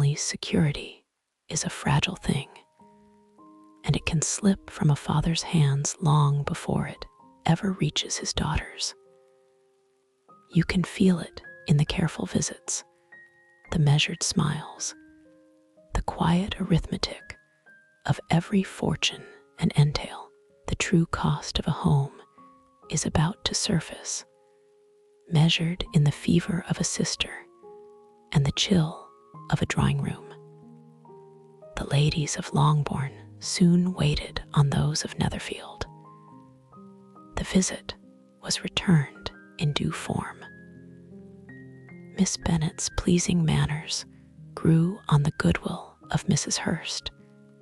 Bingley's security is a fragile thing, and it can slip from a father's hands long before it ever reaches his daughter's. You can feel it in the careful visits, the measured smiles, the quiet arithmetic of every fortune and entail. The true cost of a home is about to surface, measured in the fever of a sister and the chill of a drawing room. The ladies of Longbourn soon waited on those of Netherfield. The visit was returned in due form. Miss Bennet's pleasing manners grew on the goodwill of Mrs. Hurst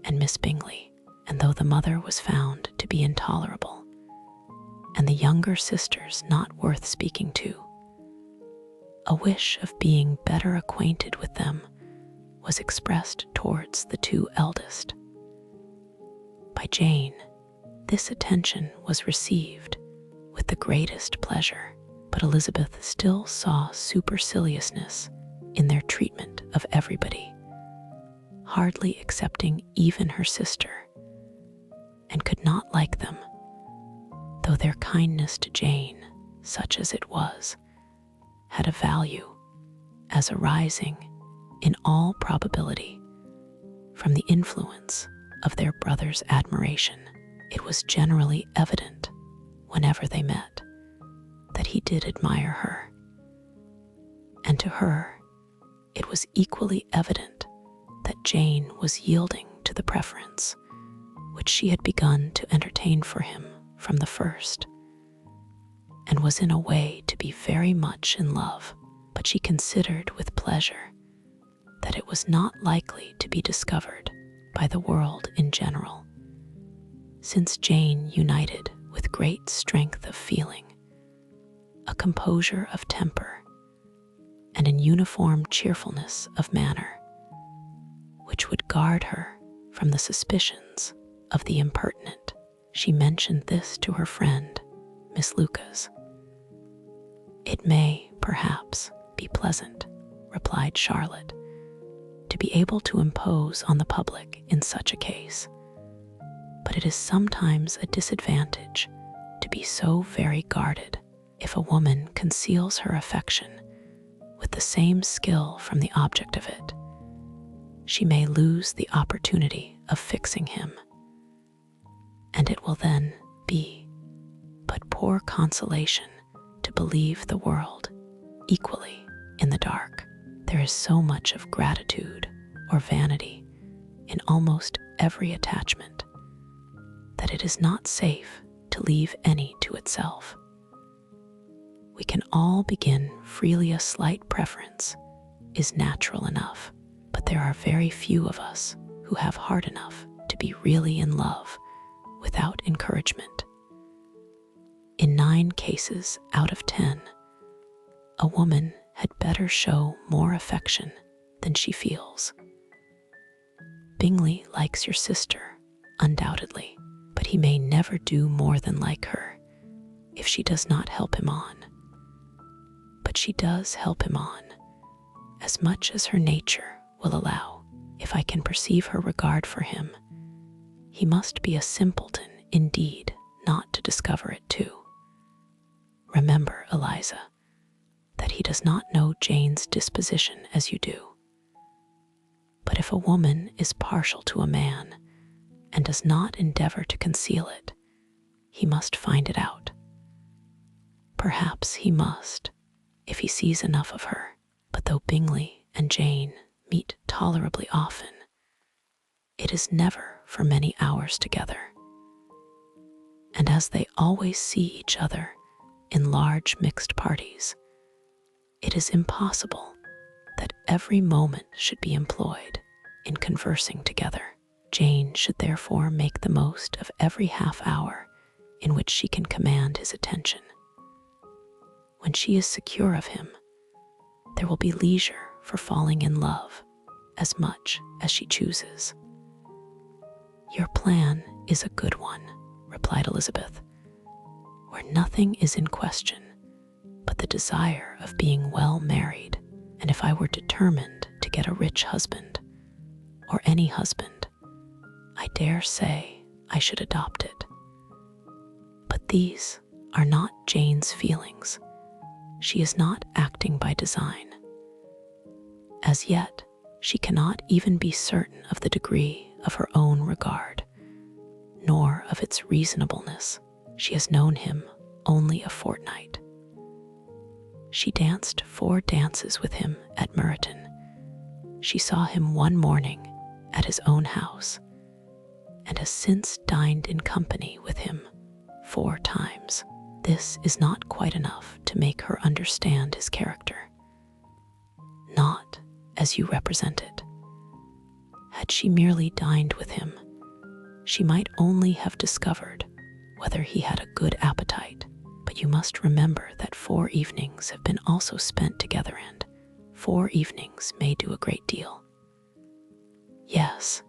and Miss Bingley, and though the mother was found to be intolerable, and the younger sisters not worth speaking to, a wish of being better acquainted with them was expressed towards the two eldest. By Jane, this attention was received with the greatest pleasure, but Elizabeth still saw superciliousness in their treatment of everybody, hardly excepting even her sister, and could not like them, though their kindness to Jane, such as it was, had a value as arising, in all probability, from the influence of their brother's admiration. It was generally evident, whenever they met, that he did admire her, and to her it was equally evident that Jane was yielding to the preference which she had begun to entertain for him from the first, and was in a way to be very much in love. But she considered with pleasure that it was not likely to be discovered by the world in general, since Jane united with great strength of feeling, a composure of temper, and an uniform cheerfulness of manner, which would guard her from the suspicions of the impertinent. She mentioned this to her friend, Miss Lucas. "It may, perhaps, be pleasant," replied Charlotte, "to be able to impose on the public in such a case, but it is sometimes a disadvantage to be so very guarded. If a woman conceals her affection with the same skill from the object of it, she may lose the opportunity of fixing him, and it will then be but poor consolation to believe the world equally in the dark. There is so much of gratitude or vanity in almost every attachment that it is not safe to leave any to itself. We can all begin freely. A slight preference is natural enough, but there are very few of us who have heart enough to be really in love without encouragement. In 9 cases out of 10, a woman had better show more affection than she feels. Bingley likes your sister, undoubtedly, but he may never do more than like her if she does not help him on. But she does help him on, as much as her nature will allow. If I can perceive her regard for him, he must be a simpleton indeed not to discover it too. Remember, Eliza, that he does not know Jane's disposition as you do. But if a woman is partial to a man and does not endeavor to conceal it, he must find it out. Perhaps he must, if he sees enough of her. But though Bingley and Jane meet tolerably often, it is never for many hours together. And as they always see each other in large mixed parties, it is impossible that every moment should be employed in conversing together. Jane should therefore make the most of every half hour in which she can command his attention. When she is secure of him, there will be leisure for falling in love as much as she chooses. "Your plan is a good one," replied Elizabeth, "where nothing is in question but the desire of being well married, and if I were determined to get a rich husband, or any husband. I dare say I should adopt it. But these are not Jane's feelings. She is not acting by design. As yet, she cannot even be certain of the degree of her own regard, nor of its reasonableness. She has known him only a fortnight. She danced 4 dances with him at Meryton. She saw him one morning at his own house, and has since dined in company with him 4 times. This is not quite enough to make her understand his character. Not as you represent it. Had she merely dined with him, she might only have discovered whether he had a good appetite. But you must remember that 4 evenings have been also spent together, and 4 evenings may do a great deal. Yes,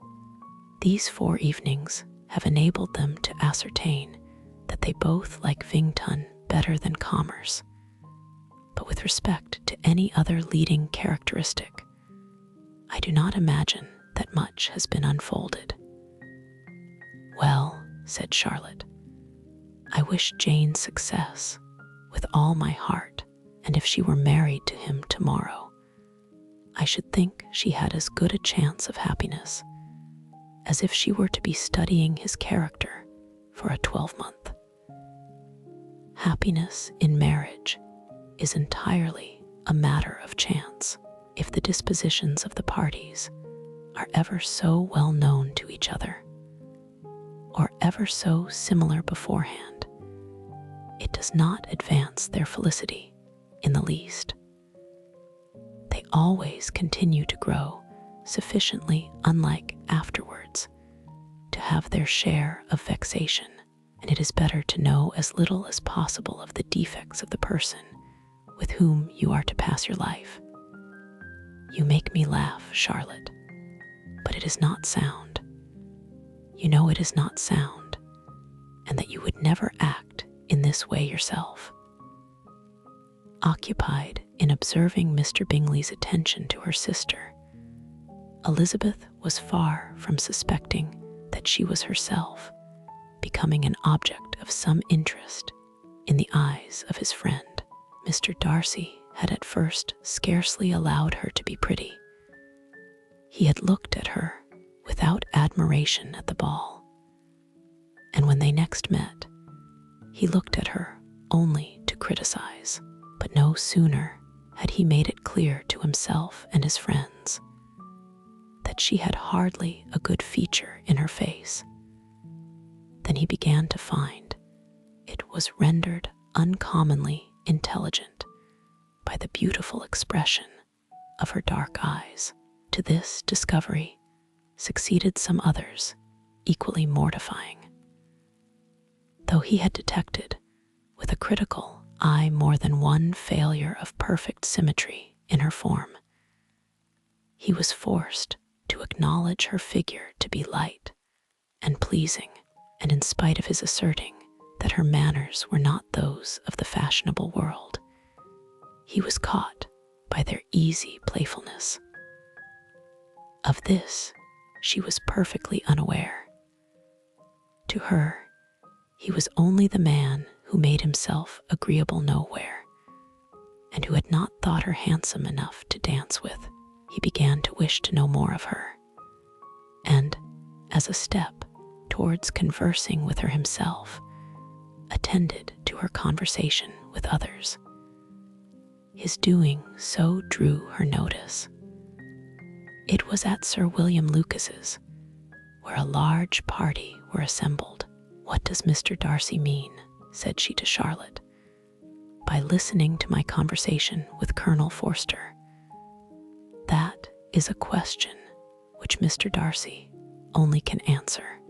these 4 evenings have enabled them to ascertain that they both like Vington better than commerce. But with respect to any other leading characteristic, I do not imagine that much has been unfolded. Well, said Charlotte, I wish Jane success with all my heart, and if she were married to him tomorrow, I should think she had as good a chance of happiness as if she were to be studying his character for a 12-month. Happiness in marriage is entirely a matter of chance. If the dispositions of the parties are ever so well known to each other, or ever so similar beforehand, it does not advance their felicity in the least. They always continue to grow sufficiently unlike afterwards to have their share of vexation, and it is better to know as little as possible of the defects of the person with whom you are to pass your life. You make me laugh, Charlotte, but it is not sound. You know it is not sound, and that you would never act in this way yourself. Occupied in observing Mr. Bingley's attention to her sister, Elizabeth was far from suspecting that she was herself becoming an object of some interest in the eyes of his friend. Mr. Darcy had at first scarcely allowed her to be pretty. He had looked at her without admiration at the ball, and when they next met, he looked at her only to criticize. But no sooner had he made it clear to himself and his friends that she had hardly a good feature in her face than he began to find it was rendered uncommonly intelligent by the beautiful expression of her dark eyes. To this discovery succeeded some others equally mortifying. Though he had detected with a critical eye more than one failure of perfect symmetry in her form, he was forced to acknowledge her figure to be light and pleasing, and in spite of his asserting that her manners were not those of the fashionable world, he was caught by their easy playfulness. Of this she was perfectly unaware. To her, he was only the man who made himself agreeable nowhere, and who had not thought her handsome enough to dance with. He began to wish to know more of her, and, as a step towards conversing with her himself, attended to her conversation with others. His doing so drew her notice. It was at Sir William Lucas's, where a large party were assembled. "What does Mr. Darcy mean," said she to Charlotte, "by listening to my conversation with Colonel Forster? That is a question which Mr. Darcy only can answer.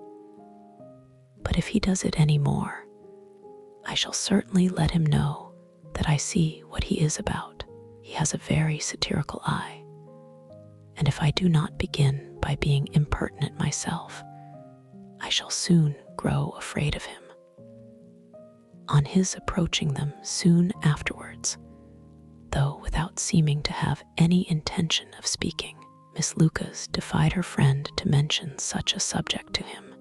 But if he does it any more, I shall certainly let him know that I see what he is about. He has a very satirical eye, and if I do not begin by being impertinent myself, I shall soon grow afraid of him." On his approaching them soon afterwards, though without seeming to have any intention of speaking, Miss Lucas defied her friend to mention such a subject to him,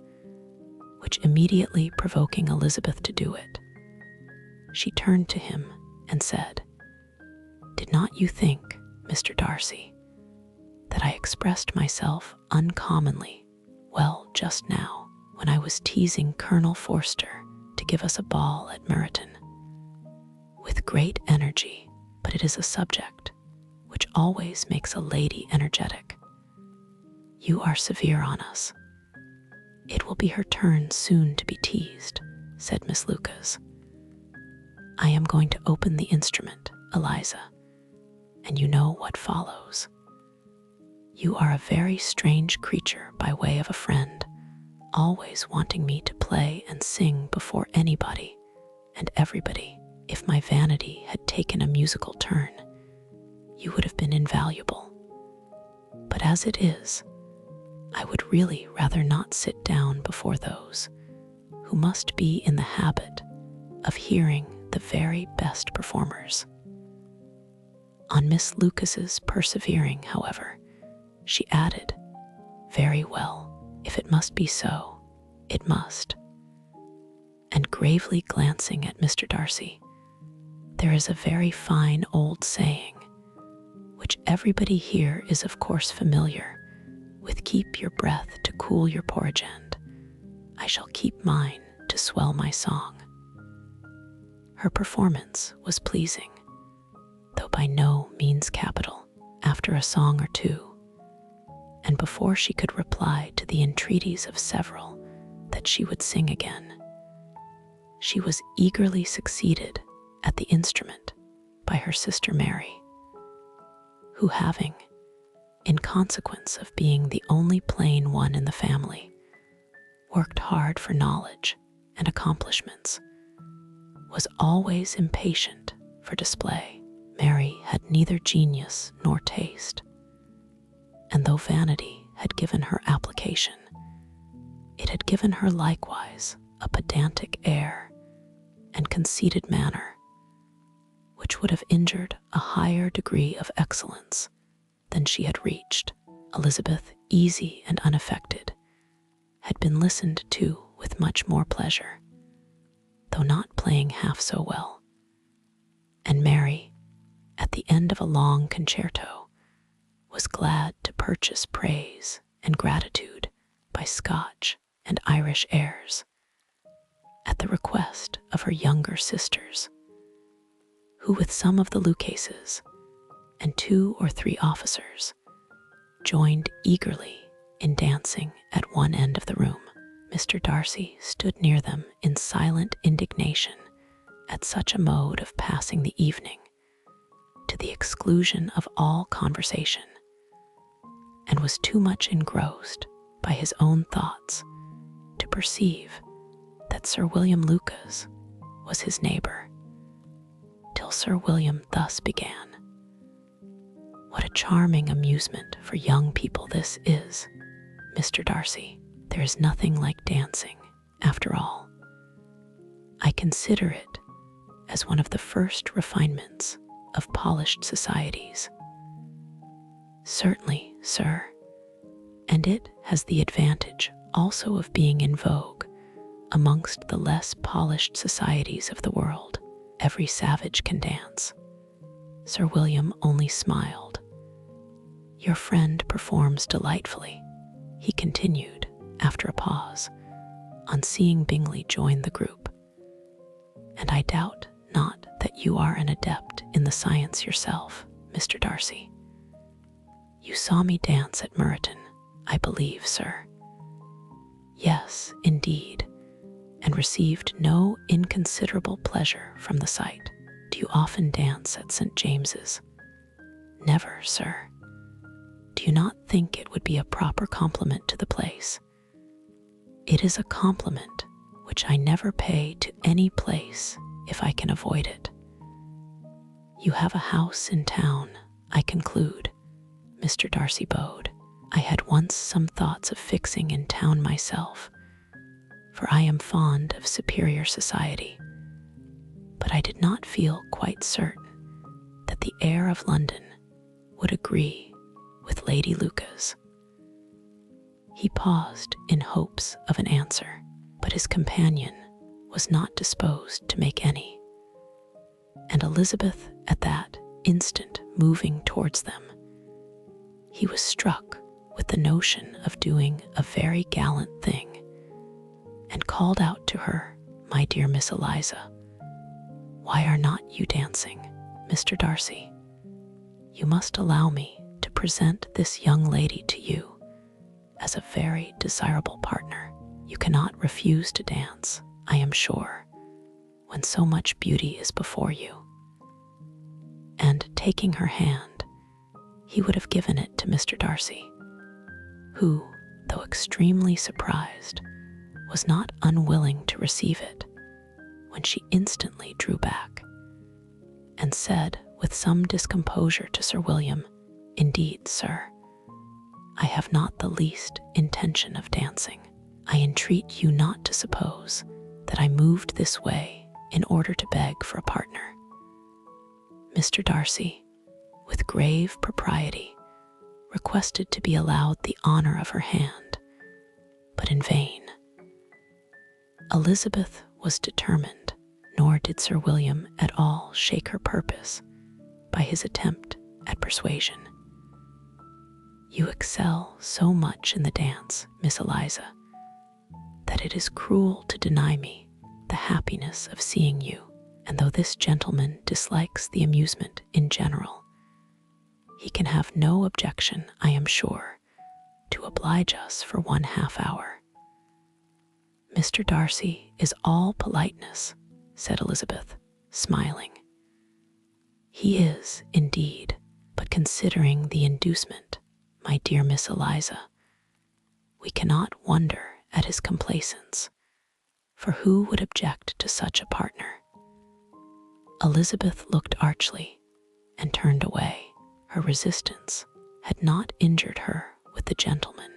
which immediately provoking Elizabeth to do it, she turned to him and said, "Did not you think, Mr. Darcy, that I expressed myself uncommonly well just now when I was teasing Colonel Forster to give us a ball at Meryton? With great energy, but it is a subject which always makes a lady energetic. You are severe on us. It will be her turn soon to be teased," said Miss Lucas. "I am going to open the instrument, Eliza, and you know what follows. You are a very strange creature by way of a friend, always wanting me to play and sing before anybody and everybody. If my vanity had taken a musical turn, you would have been invaluable. But as it is, I would really rather not sit down before those who must be in the habit of hearing the very best performers." On Miss Lucas's persevering, however, she added, "Very well, if it must be so, it must." And gravely glancing at Mr. Darcy, "There is a very fine old saying, which everybody here is of course familiar with, keep your breath to cool your porridge end. I shall keep mine to swell my song." Her performance was pleasing, though by no means capital, after a song or two, and before she could reply to the entreaties of several that she would sing again, she was eagerly succeeded at the instrument by her sister Mary, who, having, in consequence of being the only plain one in the family, worked hard for knowledge and accomplishments, was always impatient for display. Mary had neither genius nor taste, and though vanity had given her application, it had given her likewise a pedantic air and conceited manner, which would have injured a higher degree of excellence than she had reached. Elizabeth, easy and unaffected, had been listened to with much more pleasure, though not playing half so well, and Mary, at the end of a long concerto, was glad to purchase praise and gratitude by Scotch and Irish airs, at the request of her younger sisters, who with some of the Lucases and 2 or 3 officers joined eagerly in dancing at one end of the room. Mr. Darcy stood near them in silent indignation at such a mode of passing the evening, to the exclusion of all conversation, and was too much engrossed by his own thoughts to perceive that Sir William Lucas was his neighbor, till Sir William thus began: "What a charming amusement for young people this is, Mr. Darcy. There is nothing like dancing, after all. I consider it as one of the first refinements of polished societies." "Certainly, sir, and it has the advantage also of being in vogue amongst the less polished societies of the world. Every savage can dance." Sir William only smiled. "Your friend performs delightfully," he continued after a pause, on seeing Bingley join the group, "and I doubt not that you are an adept in the science yourself, Mr. Darcy. You saw me dance at Meryton, I believe, sir?" "Yes, indeed, and received no inconsiderable pleasure from the sight. Do you often dance at St. James's?" "Never, sir." "Do you not think it would be a proper compliment to the place?" "It is a compliment which I never pay to any place if I can avoid it." "You have a house in town, I conclude," Mr. Darcy bowed. "I had once some thoughts of fixing in town myself, for I am fond of superior society, but I did not feel quite certain that the air of London would agree with Lady Lucas. He paused in hopes of an answer, but his companion was not disposed to make any, and Elizabeth at that instant moving towards them, he was struck with the notion of doing a very gallant thing, and called out to her, "My dear Miss Eliza, why are not you dancing, Mr. Darcy? You must allow me to present this young lady to you as a very desirable partner. You cannot refuse to dance, I am sure, when so much beauty is before you." And taking her hand, he would have given it to Mr. Darcy, who, though extremely surprised, was not unwilling to receive it, when she instantly drew back, and said with some discomposure to Sir William, "Indeed, sir, I have not the least intention of dancing. I entreat you not to suppose that I moved this way in order to beg for a partner." Mr. Darcy, with grave propriety, requested to be allowed the honor of her hand, but in vain. Elizabeth was determined, nor did Sir William at all shake her purpose by his attempt at persuasion. "You excel so much in the dance, Miss Eliza, that it is cruel to deny me the happiness of seeing you, and though this gentleman dislikes the amusement in general, he can have no objection, I am sure, to oblige us for 1/2 hour." "Mr. Darcy is all politeness," said Elizabeth, smiling. "He is, indeed, but considering the inducement, my dear Miss Eliza, we cannot wonder at his complaisance, for who would object to such a partner?" Elizabeth looked archly and turned away. Her resistance had not injured her with the gentleman,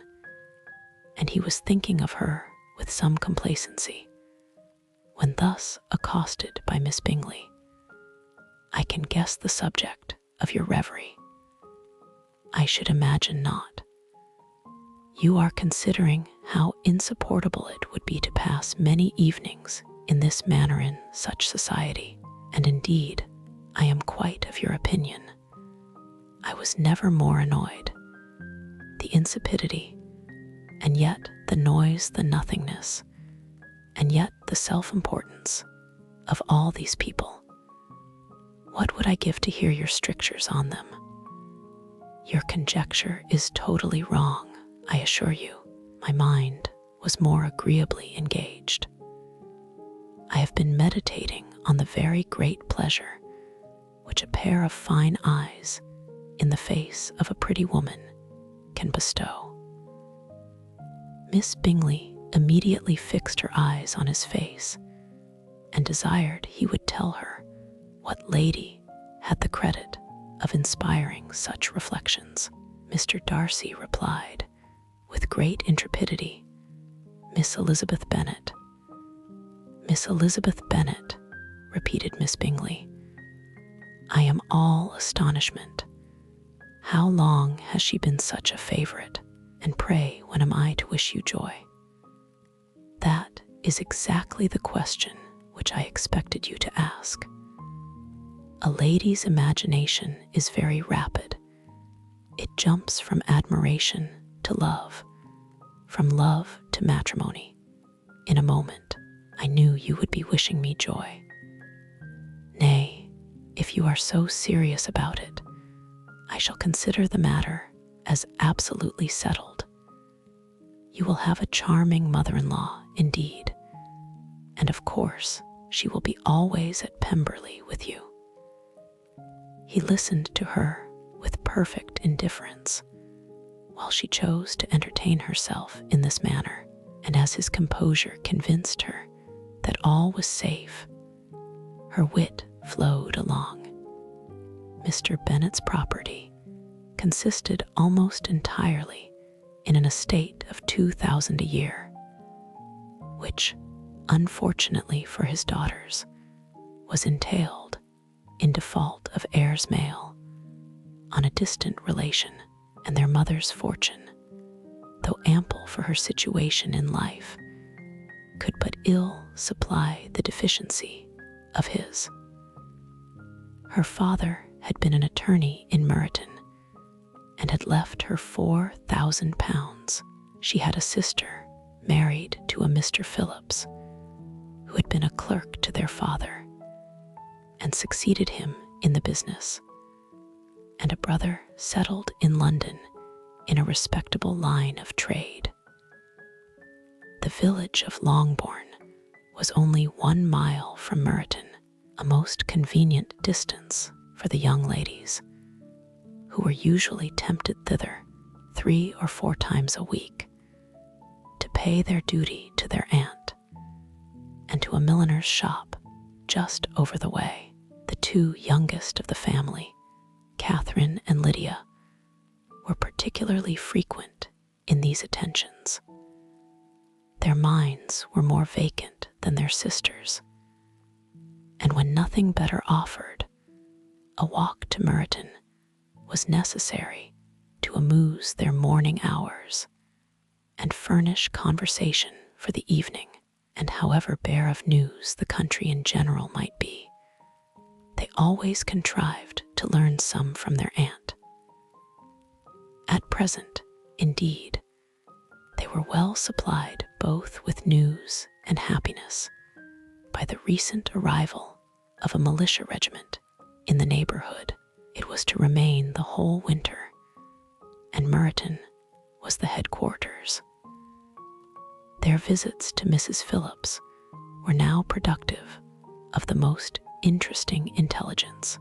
and he was thinking of her with some complacency, when thus accosted by Miss Bingley. "I can guess the subject of your reverie." "I should imagine not. You are considering how insupportable it would be to pass many evenings in this manner in such society, and indeed I am quite of your opinion. I was never more annoyed. The insipidity, and yet the noise, the nothingness, and yet the self-importance of all these people. What would I give to hear your strictures on them? Your conjecture is totally wrong, I assure you. My mind was more agreeably engaged. I have been meditating on the very great pleasure which a pair of fine eyes in the face of a pretty woman can bestow." Miss Bingley immediately fixed her eyes on his face, and desired he would tell her what lady had the credit of inspiring such reflections. Mr. Darcy replied, with great intrepidity, "Miss Elizabeth Bennet." "Miss Elizabeth Bennet," repeated Miss Bingley. "I am all astonishment. How long has she been such a favorite? And pray, when am I to wish you joy?" "That is exactly the question which I expected you to ask. A lady's imagination is very rapid. It jumps from admiration to love, from love to matrimony. In a moment, I knew you would be wishing me joy. Nay, if you are so serious about it, I shall consider the matter as absolutely settled. You will have a charming mother-in-law indeed, and of course she will be always at Pemberley with you." He listened to her with perfect indifference, while she chose to entertain herself in this manner, and as his composure convinced her that all was safe, her wit flowed along. Mr. Bennet's property consisted almost entirely in an estate of 2,000 a year, which, unfortunately for his daughters, was entailed, in default of heirs male, on a distant relation, and their mother's fortune, though ample for her situation in life, could but ill supply the deficiency of his. Her father had been an attorney in Meryton and had left her £4,000. She had a sister married to a Mr. Phillips, who had been a clerk to their father and succeeded him in the business, and a brother settled in London in a respectable line of trade. The village of Longbourn was only 1 mile from Meryton, a most convenient distance for the young ladies, who were usually tempted thither 3 or 4 times a week to pay their duty to their aunt and to a milliner's shop just over the way. The 2 youngest of the family, Catherine and Lydia, were particularly frequent in these attentions. Their minds were more vacant than their sisters', and when nothing better offered, a walk to Meryton was necessary to amuse their morning hours and furnish conversation for the evening. And however bare of news the country in general might be, they always contrived to learn some from their aunt. At present, indeed, they were well supplied both with news and happiness by the recent arrival of a militia regiment in the neighborhood. It was to remain the whole winter, and Meryton was the headquarters. Their visits to Mrs. Phillips were now productive of the most interesting intelligence.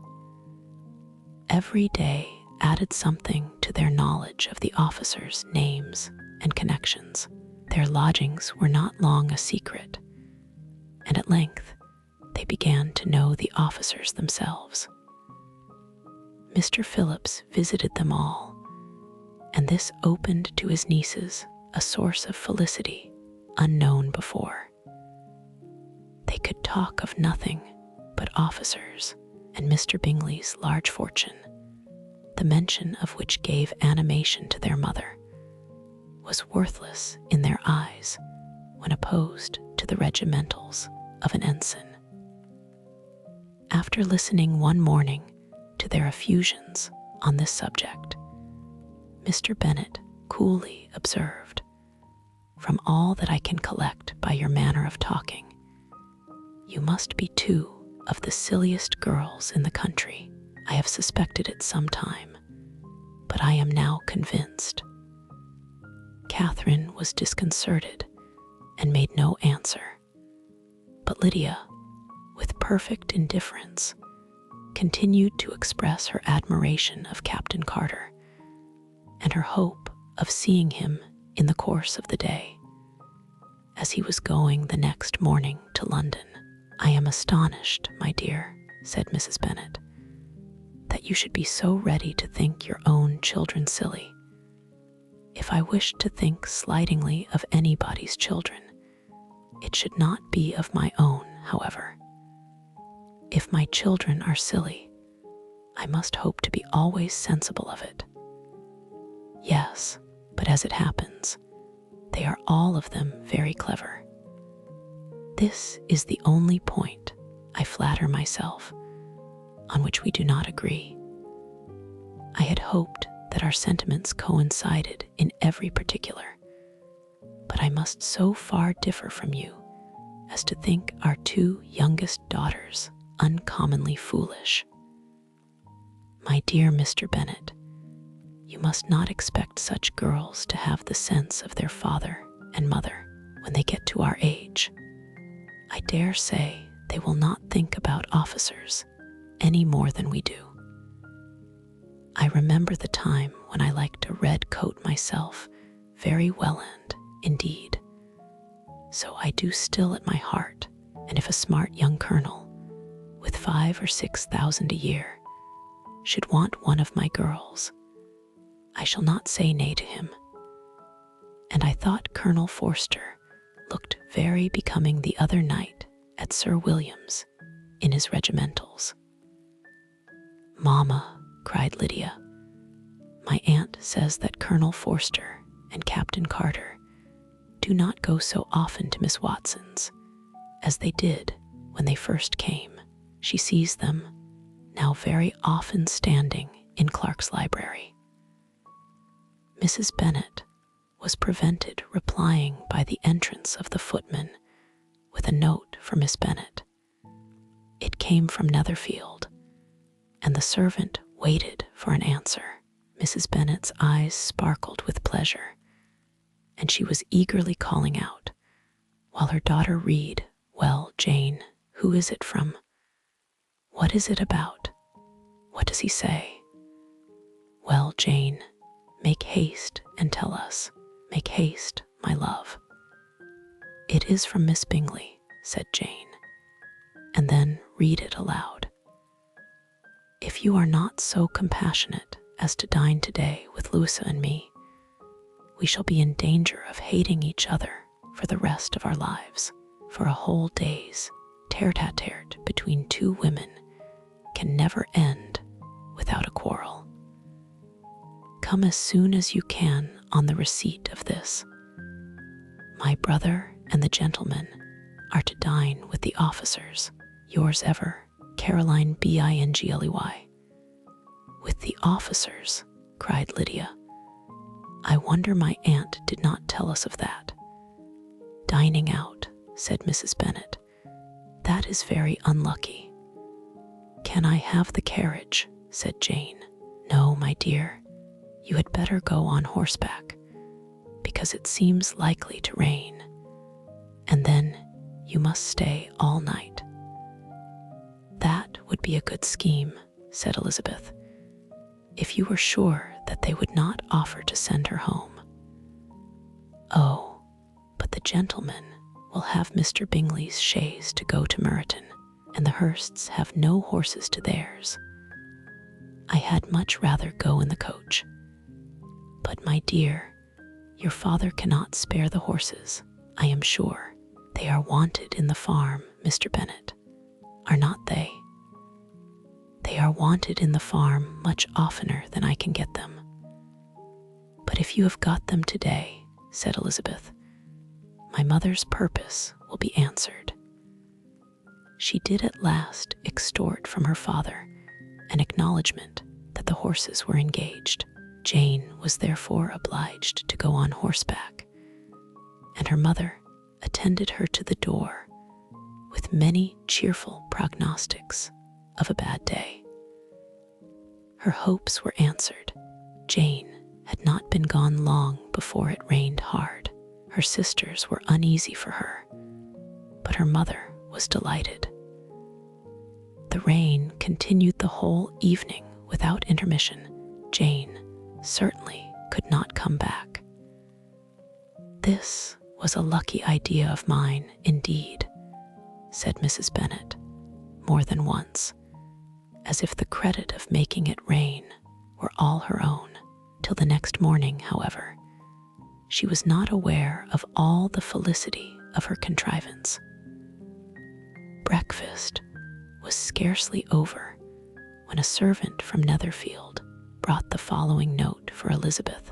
Every day added something to their knowledge of the officers' names and connections. Their lodgings were not long a secret, and at length they began to know the officers themselves. Mr. Phillips visited them all, and this opened to his nieces a source of felicity unknown before. They could talk of nothing but officers and Mr. Bingley's large fortune, the mention of which gave animation to their mother, was worthless in their eyes when opposed to the regimentals of an ensign. After listening one morning to their effusions on this subject, Mr. Bennet coolly observed, "From all that I can collect by your manner of talking, you must be 2 of the silliest girls in the country. I have suspected it some time, but I am now convinced." Catherine was disconcerted and made no answer, but Lydia, with perfect indifference, continued to express her admiration of Captain Carter and her hope of seeing him in the course of the day, as he was going the next morning to London. "I am astonished, my dear," said Mrs. Bennet, "that you should be so ready to think your own children silly. If I wished to think slightingly of anybody's children, it should not be of my own, however. If my children are silly, I must hope to be always sensible of it. Yes, but as it happens, they are all of them very clever. This is the only point, I flatter myself, on which we do not agree. I had hoped that our sentiments coincided in every particular, but I must so far differ from you as to think our 2 youngest daughters uncommonly foolish. My dear Mr. Bennet, you must not expect such girls to have the sense of their father and mother when they get to our age. I dare say they will not think about officers any more than we do. I remember the time when I liked a red coat myself very well, and indeed, so I do still at my heart, and if a smart young colonel, with 5,000 or 6,000 a year, should want one of my girls, I shall not say nay to him. And I thought Colonel Forster looked very becoming the other night at Sir William's in his regimentals." "Mamma," cried Lydia, My aunt says that Colonel Forster and Captain Carter do not go so often to Miss Watson's as they did when they first came. She sees them now very often standing in Clark's library. Mrs. Bennet was prevented replying by the entrance of the footman with a note for Miss Bennet. It came from Netherfield, and the servant waited for an answer. Mrs. Bennet's eyes sparkled with pleasure, and she was eagerly calling out, while her daughter read, "Well, Jane, who is it from? What is it about? What does he say? Well, Jane, make haste and tell us. Make haste, my love." "It is from Miss Bingley," said Jane, and then read it aloud. "If you are not so compassionate as to dine today with Louisa and me, we shall be in danger of hating each other for the rest of our lives. For a whole day's tete-a-tete between two women can never end without a quarrel. Come as soon as you can on the receipt of this. My brother and the gentlemen are to dine with the officers. Yours ever, Caroline Bingley." "With the officers," cried Lydia. "I wonder my aunt did not tell us of that." "Dining out," said Mrs. Bennet. "That is very unlucky." "Can I have the carriage?" said Jane. "No, my dear, you had better go on horseback, because it seems likely to rain, and then you must stay all night." "That would be a good scheme," said Elizabeth, "if you were sure that they would not offer to send her home." "Oh, but the gentlemen will have Mr. Bingley's chaise to go to Meryton, and the Hursts have no horses to theirs. I had much rather go in the coach. But, my dear, your father cannot spare the horses, I am sure. They are wanted in the farm, Mr. Bennet, are not they?" "They are wanted in the farm much oftener than I can get them." "But if you have got them today," said Elizabeth, "my mother's purpose will be answered." She did at last extort from her father an acknowledgment that the horses were engaged. Jane was therefore obliged to go on horseback, and her mother attended her to the door with many cheerful prognostics of a bad day. Her hopes were answered. Jane had not been gone long before it rained hard. Her sisters were uneasy for her, but her mother was delighted. The rain continued the whole evening without intermission. Jane certainly could not come back. "This was a lucky idea of mine, indeed," said Mrs. Bennet more than once, as if the credit of making it rain were all her own. Till the next morning, however, she was not aware of all the felicity of her contrivance. Breakfast was scarcely over when a servant from Netherfield brought the following note for Elizabeth.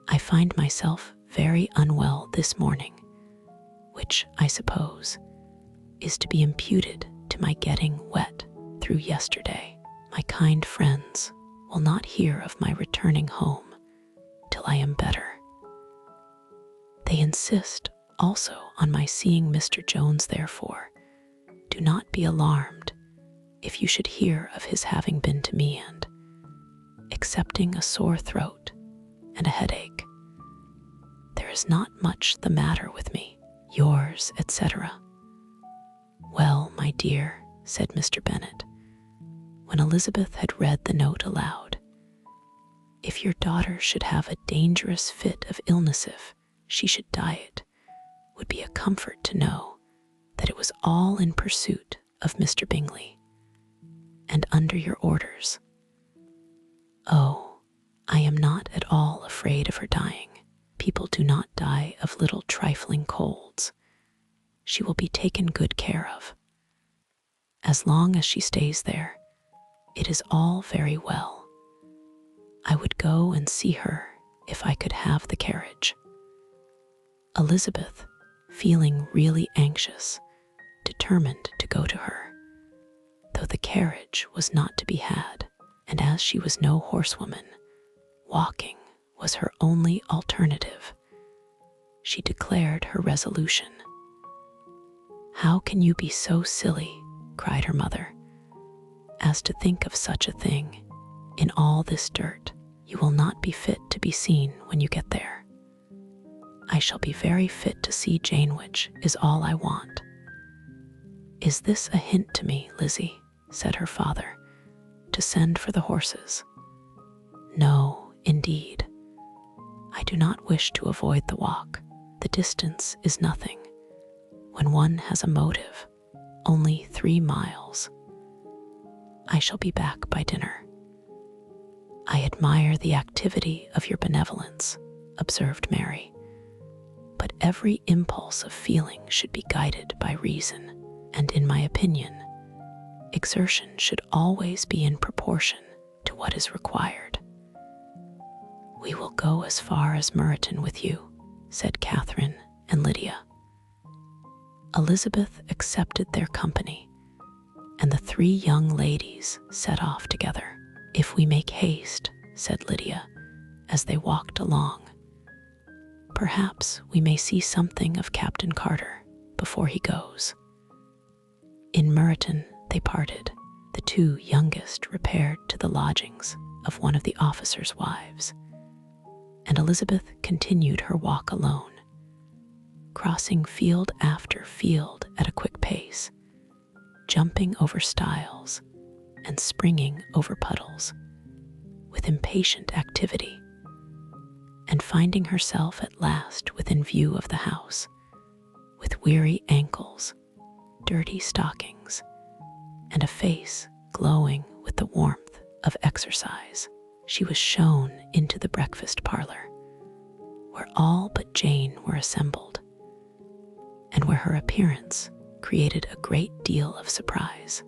"I find myself very unwell this morning, which, I suppose, is to be imputed to my getting wet through yesterday. My kind friends will not hear of my returning home till I am better. They insist also on my seeing Mr. Jones, therefore do not be alarmed if you should hear of his having been to me and, excepting a sore throat and a headache, there is not much the matter with me. Yours, etc." "Well, my dear," said Mr. Bennet, when Elizabeth had read the note aloud, "if your daughter should have a dangerous fit of illness, if she should die, it would be a comfort to know that it was all in pursuit of Mr. Bingley, and under your orders. Oh, I am not at all afraid of her dying. People do not die of little trifling colds. She will be taken good care of. As long as she stays there, it is all very well. I would go and see her if I could have the carriage. Elizabeth, feeling really anxious, determined to go to her, though the carriage was not to be had, and as she was no horsewoman, walking was her only alternative. She declared her resolution. "How can you be so silly," cried her mother, "as to think of such a thing? In all this dirt, you will not be fit to be seen when you get there. I shall be very fit to see Janewich is all I want." "Is this a hint to me, Lizzie," said her father, "to send for the horses?" "No, indeed. I do not wish to avoid the walk. The distance is nothing. When one has a motive, only 3 miles. I shall be back by dinner." "I admire the activity of your benevolence," observed Mary, "but every impulse of feeling should be guided by reason, and in my opinion, exertion should always be in proportion to what is required." "We will go as far as Meryton with you," said Catherine and Lydia. Elizabeth accepted their company, and the 3 young ladies set off together. "If we make haste," said Lydia, as they walked along, "perhaps we may see something of Captain Carter before he goes." In Meryton they parted. The 2 youngest repaired to the lodgings of one of the officers' wives, and Elizabeth continued her walk alone, crossing field after field at a quick pace, jumping over stiles and springing over puddles with impatient activity, and finding herself at last within view of the house, with weary ankles, dirty stockings, and a face glowing with the warmth of exercise, she was shown into the breakfast parlor, where all but Jane were assembled, and where her appearance created a great deal of surprise.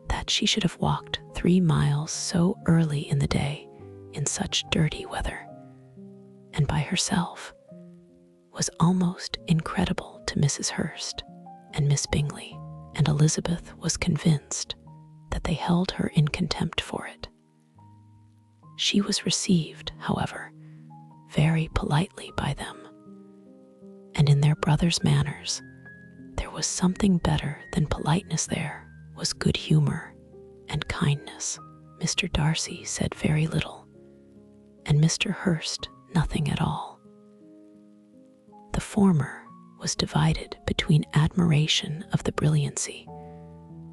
That she should have walked 3 miles so early in the day in such dirty weather, and by herself, was almost incredible to Mrs. Hurst and Miss Bingley, and Elizabeth was convinced that they held her in contempt for it. She was received, however, very politely by them, and in their brother's manners there was something better than politeness. There was good humor and kindness. Mr. Darcy said very little, and Mr. Hurst nothing at all. The former was divided between admiration of the brilliancy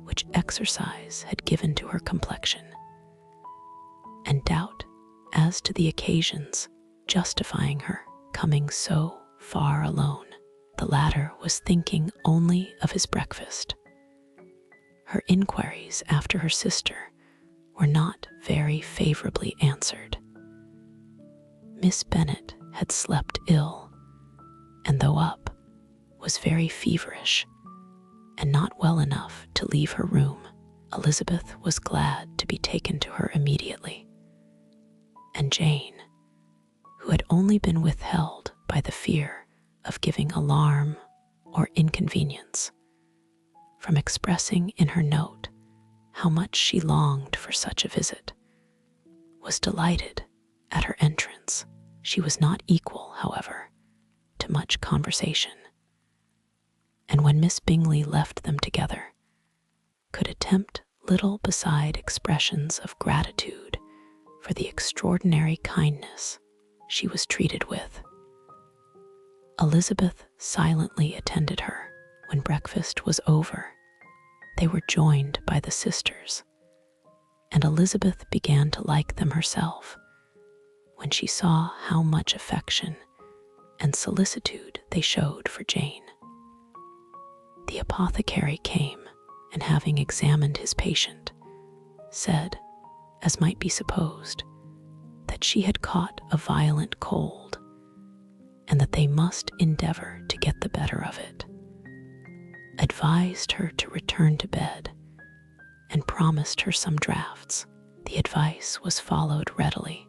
which exercise had given to her complexion, and doubt as to the occasions justifying her coming so far alone. The latter was thinking only of his breakfast. Her inquiries after her sister were not very favorably answered. Miss Bennet had slept ill, and though up, was very feverish, and not well enough to leave her room. Elizabeth was glad to be taken to her immediately, and Jane, who had only been withheld by the fear of giving alarm or inconvenience from expressing in her note how much she longed for such a visit, was delighted at her entrance. She was not equal, however, to much conversation, and when Miss Bingley left them together, could attempt little beside expressions of gratitude for the extraordinary kindness she was treated with. Elizabeth silently attended her. When breakfast was over, they were joined by the sisters, and Elizabeth began to like them herself when she saw how much affection and solicitude they showed for Jane. The apothecary came, and having examined his patient, said, as might be supposed, that she had caught a violent cold, and that they must endeavor to get the better of it, advised her to return to bed, and promised her some draughts. The advice was followed readily,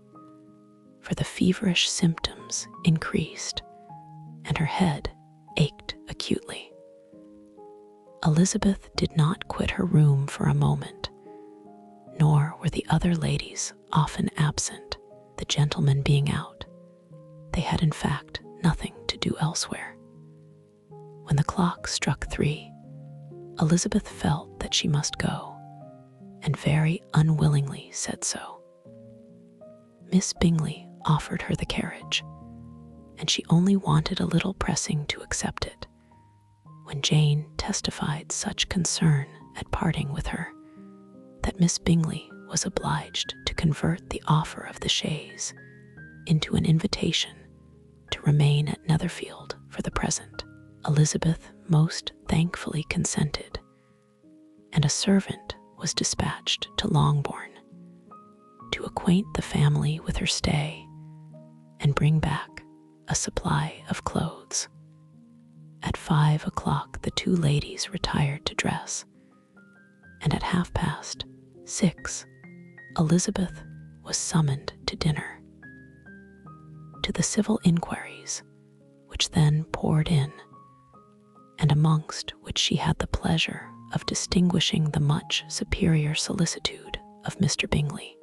for the feverish symptoms increased and her head ached acutely. Elizabeth did not quit her room for a moment, nor were the other ladies often absent, the gentlemen being out. They had in fact nothing to do elsewhere. When the clock struck 3, Elizabeth felt that she must go, and very unwillingly said so. Miss Bingley offered her the carriage, and she only wanted a little pressing to accept it, when Jane testified such concern at parting with her that Miss Bingley was obliged to convert the offer of the chaise into an invitation to remain at Netherfield for the present. Elizabeth most thankfully consented, and a servant was dispatched to Longbourn to acquaint the family with her stay and bring back a supply of clothes. At 5 o'clock the two ladies retired to dress, and at 6:30 Elizabeth was summoned to dinner. To the civil inquiries, which then poured in, and amongst which she had the pleasure of distinguishing the much superior solicitude of Mr. Bingley,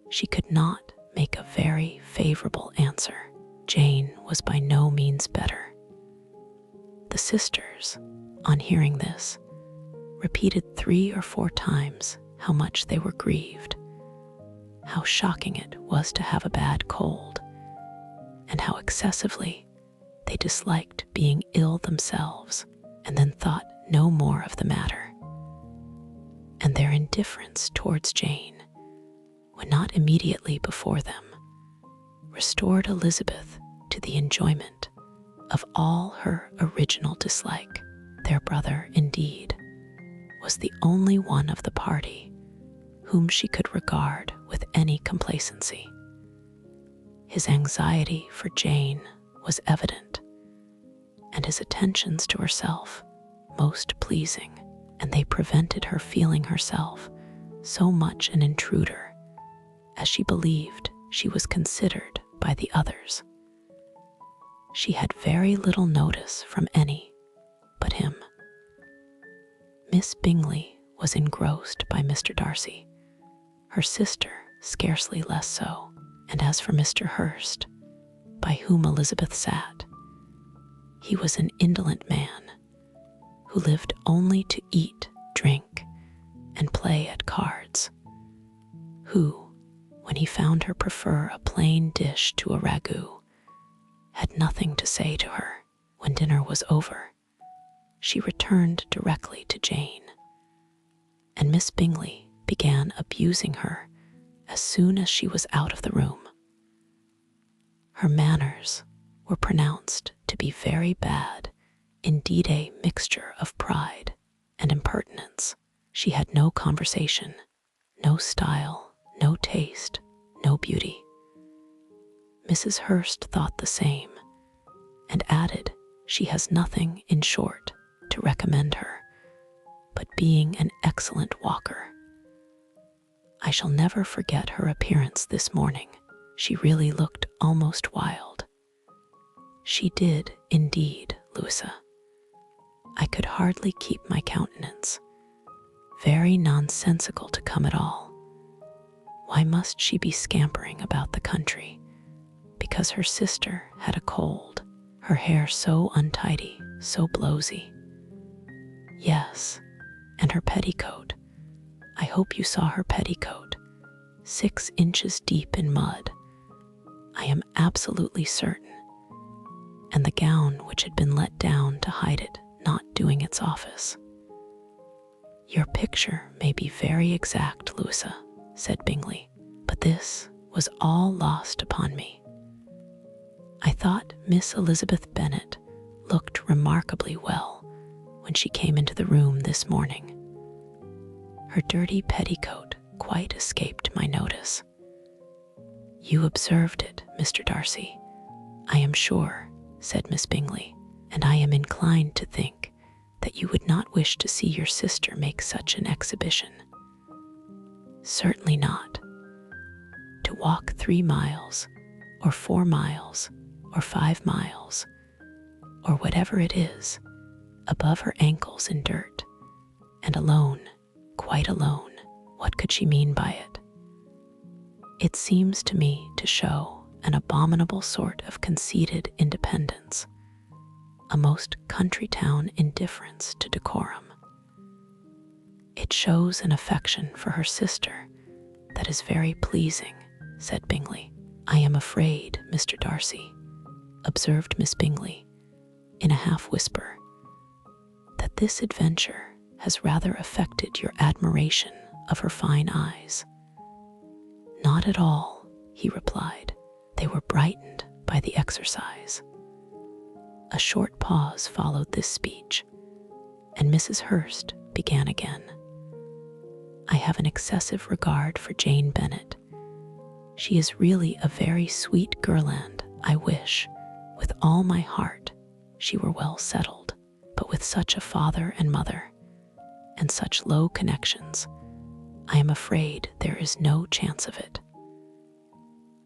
she could not make a very favorable answer. Jane was by no means better. The sisters, on hearing this, repeated 3 or 4 times how much they were grieved, how shocking it was to have a bad cold, and how excessively they disliked being ill themselves, and then thought no more of the matter. And their indifference towards Jane, when not immediately before them, restored Elizabeth to the enjoyment of all her original dislike. Their brother, indeed, was the only one of the party whom she could regard with any complacency. His anxiety for Jane was evident, and his attentions to herself most pleasing, and they prevented her feeling herself so much an intruder as she believed she was considered by the others. She had very little notice from any but him. Miss Bingley was engrossed by Mr. Darcy, her sister scarcely less so, and as for Mr. Hurst, by whom Elizabeth sat, he was an indolent man who lived only to eat, drink, and play at cards, who, when he found her prefer a plain dish to a ragout, had nothing to say to her. When dinner was over, she returned directly to Jane, and Miss Bingley began abusing her as soon as she was out of the room. Her manners were pronounced to be very bad, indeed a mixture of pride and impertinence. She had no conversation, no style, no taste, no beauty. Mrs. Hurst thought the same, and added she has nothing, in short, to recommend her, but being an excellent walker. I shall never forget her appearance this morning. She really looked almost wild. She did, indeed, Louisa. I could hardly keep my countenance. Very nonsensical to come at all. Why must she be scampering about the country? Because her sister had a cold, her hair so untidy, so blowsy. Yes, and her petticoat. I hope you saw her petticoat, 6 inches deep in mud. I am absolutely certain. And the gown which had been let down to hide it not doing its office. Your picture may be very exact, Louisa, said Bingley, but this was all lost upon me. I thought Miss Elizabeth Bennet looked remarkably well when she came into the room this morning. Her dirty petticoat quite escaped my notice. You observed it, Mr. Darcy, I am sure, said Miss Bingley, and I am inclined to think that you would not wish to see your sister make such an exhibition. Certainly not. To walk 3 miles, or 4 miles, or 5 miles, or whatever it is, above her ankles in dirt, and alone, quite alone. What could she mean by it? It seems to me to show an abominable sort of conceited independence, a most country town indifference to decorum. It shows an affection for her sister that is very pleasing, said Bingley. I am afraid, Mr. Darcy, observed Miss Bingley, in a half-whisper, that this adventure has rather affected your admiration of her fine eyes. Not at all, he replied. They were brightened by the exercise. A short pause followed this speech, and Mrs. Hurst began again. I have an excessive regard for Jane Bennet. She is really a very sweet girl, and I wish, with all my heart, she were well settled. But with such a father and mother, and such low connections, I am afraid there is no chance of it.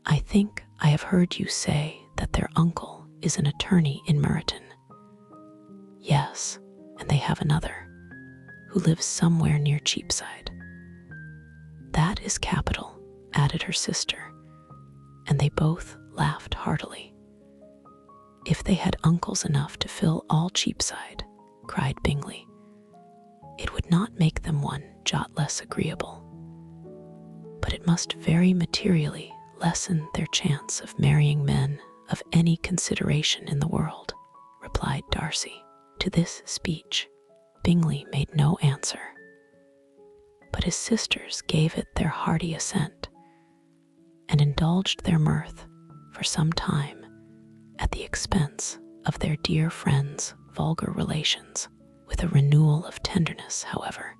I think I have heard you say that their uncle is an attorney in Meryton. Yes, and they have another, who lives somewhere near Cheapside. That is capital, added her sister, and they both laughed heartily. If they had uncles enough to fill all Cheapside, cried Bingley, it would not make them one jot less agreeable. But it must very materially lessen their chance of marrying men of any consideration in the world, replied Darcy. To this speech, Bingley made no answer, but his sisters gave it their hearty assent, and indulged their mirth for some time at the expense of their dear friend's vulgar relations. With a renewal of tenderness, however,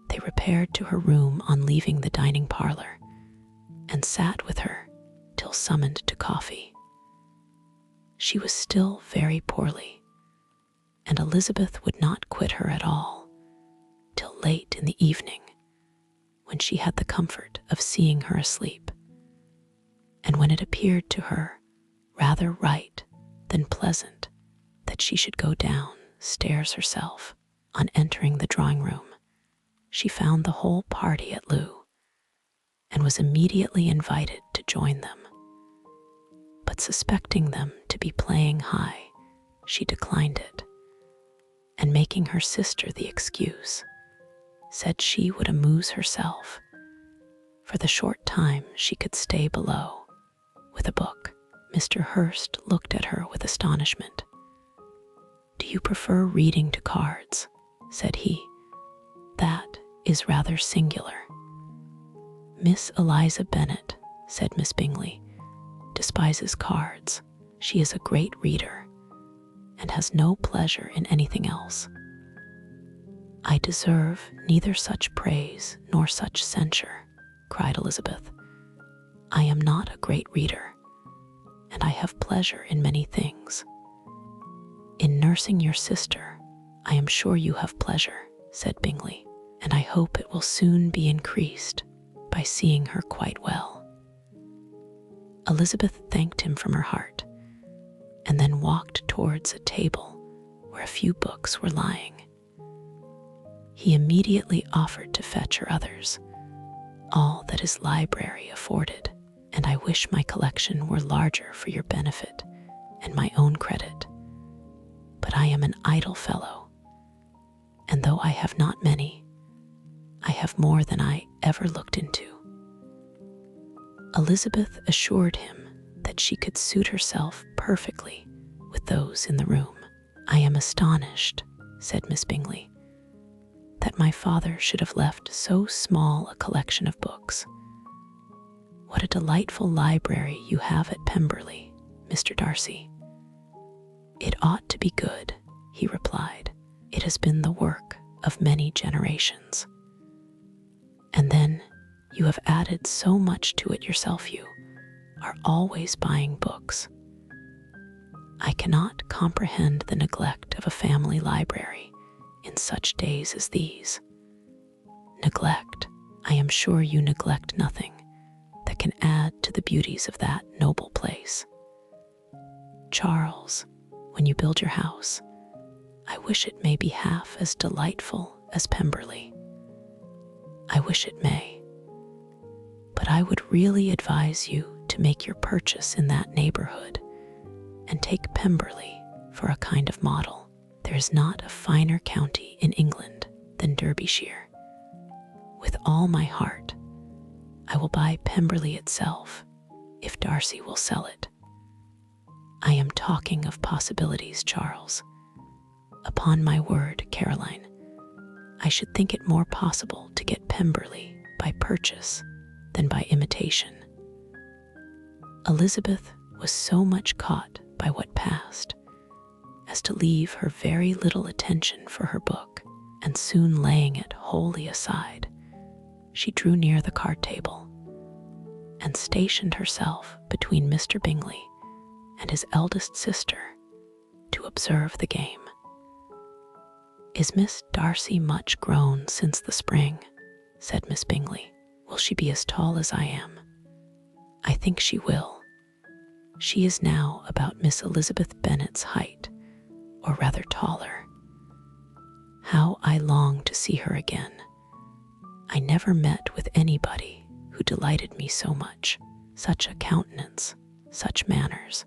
they repaired to her room on leaving the dining parlor, and sat with her till summoned to coffee. She was still very poorly, and Elizabeth would not quit her at all till late in the evening, when she had the comfort of seeing her asleep, and when it appeared to her rather right than pleasant that she should go down stairs herself. On entering the drawing-room, she found the whole party at loo, and was immediately invited to join them. But suspecting them to be playing high, she declined it, and making her sister the excuse, said she would amuse herself, for the short time she could stay below, with a book. Mr. Hurst looked at her with astonishment. Do you prefer reading to cards? Said he. That is rather singular. Miss Eliza Bennet, said Miss Bingley, despises cards. She is a great reader, and has no pleasure in anything else. I deserve neither such praise nor such censure, cried Elizabeth. I am not a great reader, and I have pleasure in many things. In nursing your sister, I am sure you have pleasure, said Bingley, and I hope it will soon be increased by seeing her quite well. Elizabeth thanked him from her heart, and then walked towards a table where a few books were lying. He immediately offered to fetch her others, all that his library afforded, and I wish my collection were larger for your benefit and my own credit. But I am an idle fellow, and though I have not many, I have more than I ever looked into. Elizabeth assured him that she could suit herself perfectly with those in the room. I am astonished, said Miss Bingley, that my father should have left so small a collection of books. What a delightful library you have at Pemberley, Mr. Darcy. It ought to be good, he replied. It has been the work of many generations. And then you have added so much to it yourself. You are always buying books. I cannot comprehend the neglect of a family library in such days as these. Neglect, I am sure you neglect nothing that can add to the beauties of that noble place. Charles, when you build your house, I wish it may be half as delightful as Pemberley. I wish it may, but I would really advise you to make your purchase in that neighborhood and take Pemberley for a kind of model. There is not a finer county in England than Derbyshire. With all my heart, I will buy Pemberley itself if Darcy will sell it. I am talking of possibilities, Charles. Upon my word, Caroline, I should think it more possible to get Pemberley by purchase than by imitation. Elizabeth was so much caught by what passed as to leave her very little attention for her book, and soon laying it wholly aside, she drew near the card table and stationed herself between Mr. Bingley and his eldest sister to observe the game. "Is Miss Darcy much grown since the spring?" said Miss Bingley. "Will she be as tall as I am?" "I think she will. She is now about Miss Elizabeth Bennet's height, or rather taller. How I long to see her again. I never met with anybody who delighted me so much. Such a countenance, such manners,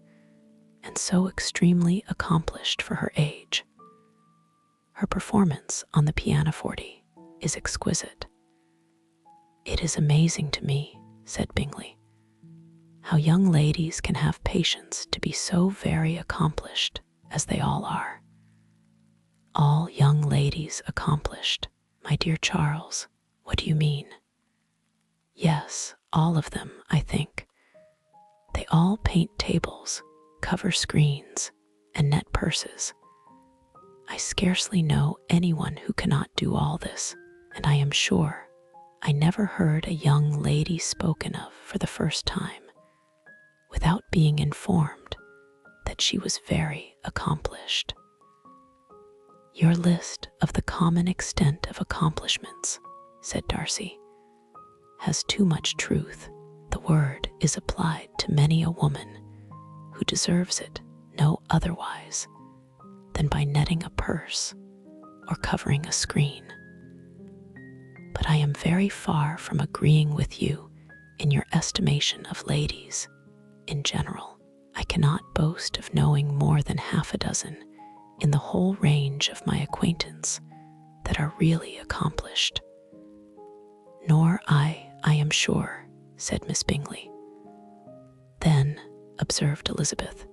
and so extremely accomplished for her age. Her performance on the pianoforte is exquisite." "It is amazing to me," said Bingley, "how young ladies can have patience to be so very accomplished as they all are." "All young ladies accomplished, my dear Charles, what do you mean?" "Yes, all of them, I think. They all paint tables, cover screens, and net purses. I scarcely know anyone who cannot do all this, and I am sure I never heard a young lady spoken of for the first time without being informed that she was very accomplished." "Your list of the common extent of accomplishments," said Darcy, "has too much truth. The word is applied to many a woman who deserves it no otherwise than by netting a purse or covering a screen. But I am very far from agreeing with you in your estimation of ladies in general. I cannot boast of knowing more than half a dozen in the whole range of my acquaintance that are really accomplished." "Nor I am sure," said Miss Bingley. "Then," observed Elizabeth,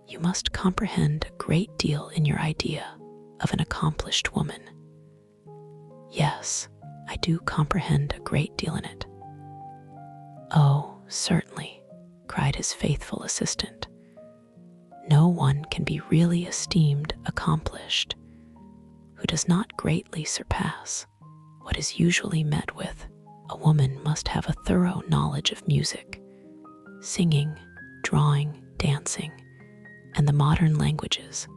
"you must comprehend a great deal in your idea of an accomplished woman." "Yes, I do comprehend a great deal in it." "Oh, certainly," cried his faithful assistant. "No one can be really esteemed accomplished who does not greatly surpass what is usually met with. A woman must have a thorough knowledge of music, singing, drawing, dancing, and the modern languages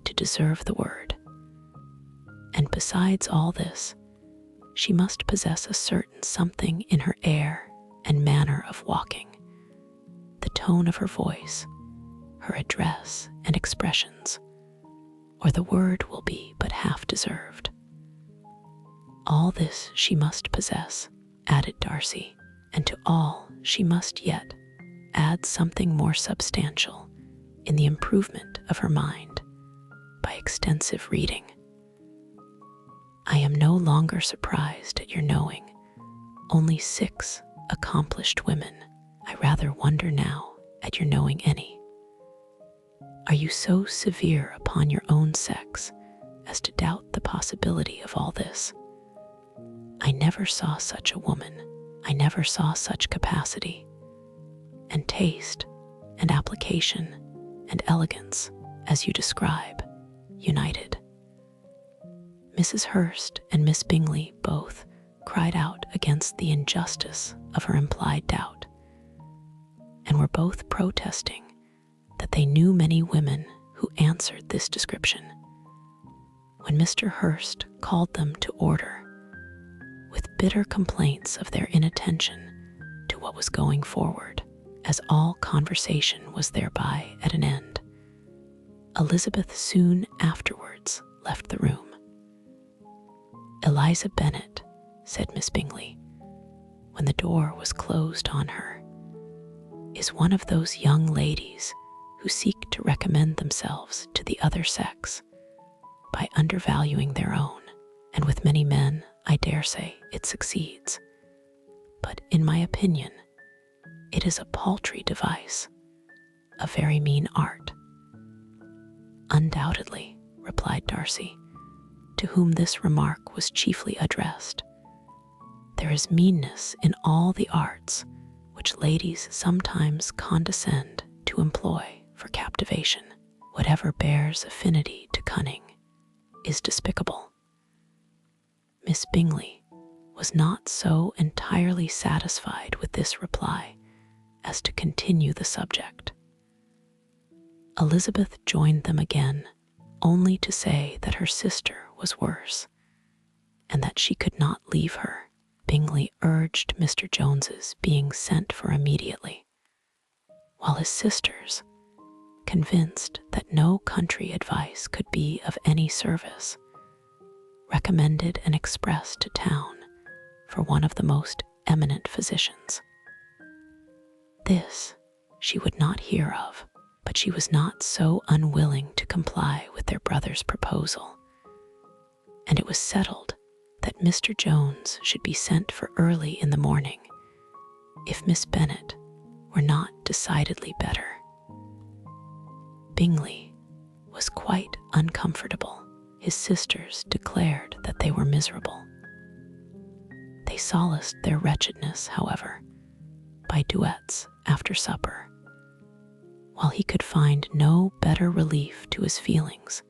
to deserve the word. And besides all this, she must possess a certain something in her air and manner of walking, the tone of her voice, her address and expressions, or the word will be but half deserved. All this she must possess," added Darcy, "and to all she must yet add something more substantial in the improvement of her mind by extensive reading. I am no longer surprised at your knowing only 6 accomplished women. I rather wonder now at your knowing any. Are you so severe upon your own sex as to doubt the possibility of all this? I never saw such a woman. I never saw such capacity, and taste, and application, and elegance, as you describe, united." Mrs. Hurst and Miss Bingley both cried out against the injustice of her implied doubt, and were both protesting that they knew many women who answered this description. When Mr. Hurst called them to order, with bitter complaints of their inattention to what was going forward, as all conversation was thereby at an end. Elizabeth soon afterwards left the room. "Eliza Bennet," said Miss Bingley, when the door was closed on her, "is one of those young ladies who seek to recommend themselves to the other sex by undervaluing their own, and with many men, I dare say, it succeeds. But in my opinion, it is a paltry device, a very mean art." "Undoubtedly," replied Darcy, to whom this remark was chiefly addressed. "There is meanness in all the arts which ladies sometimes condescend to employ for captivation. Whatever bears affinity to cunning is despicable." Miss Bingley was not so entirely satisfied with this reply as to continue the subject. Elizabeth joined them again, only to say that her sister was worse, and that she could not leave her. Bingley urged Mr. Jones's being sent for immediately, while his sisters, convinced that no country advice could be of any service, recommended an express to town for one of the most eminent physicians. This she would not hear of, but she was not so unwilling to comply with their brother's proposal, and it was settled that Mr. Jones should be sent for early in the morning if Miss Bennet were not decidedly better. Bingley was quite uncomfortable. His sisters declared that they were miserable. They solaced their wretchedness, however, by duets after supper, while he could find no better relief to his feelings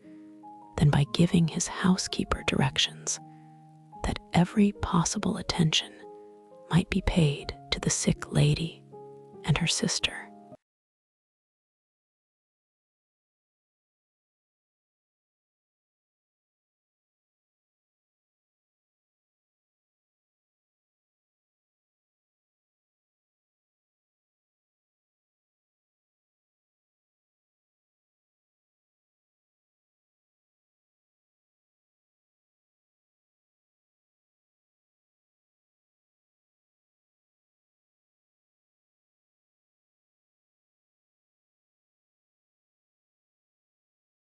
than by giving his housekeeper directions that every possible attention might be paid to the sick lady and her sister.